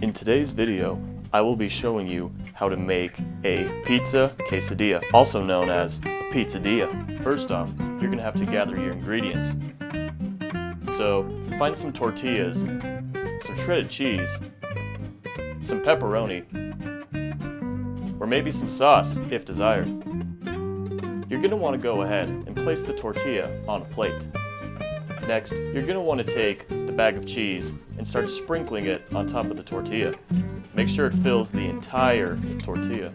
In today's video, I will be showing you how to make a pizza quesadilla, also known as a PizzaDilla. First off, you're gonna have to gather your ingredients. So, find some tortillas, some shredded cheese, some pepperoni, or maybe some sauce if desired. You're gonna want to go ahead and place the tortilla on a plate. Next, you're going to want to take the bag of cheese and start sprinkling it on top of the tortilla. Make sure it fills the entire tortilla.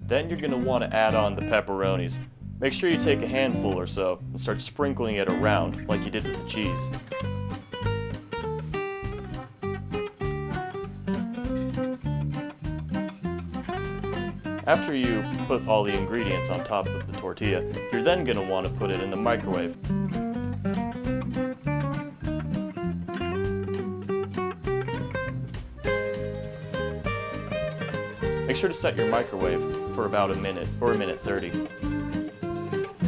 Then you're going to want to add on the pepperonis. Make sure you take a handful or so and start sprinkling it around like you did with the cheese. After you put all the ingredients on top of the tortilla, you're then going to want to put it in the microwave. Make sure to set your microwave for about a minute or a minute 30.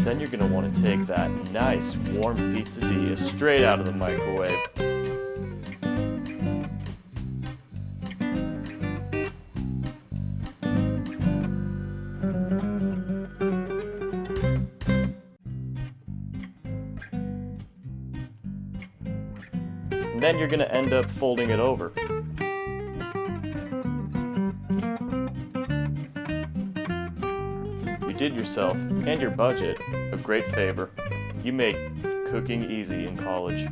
Then you're going to want to take that nice warm pizzadilla straight out of the microwave. And then you're going to end up folding it over. You did yourself and your budget a great favor. You made cooking easy in college.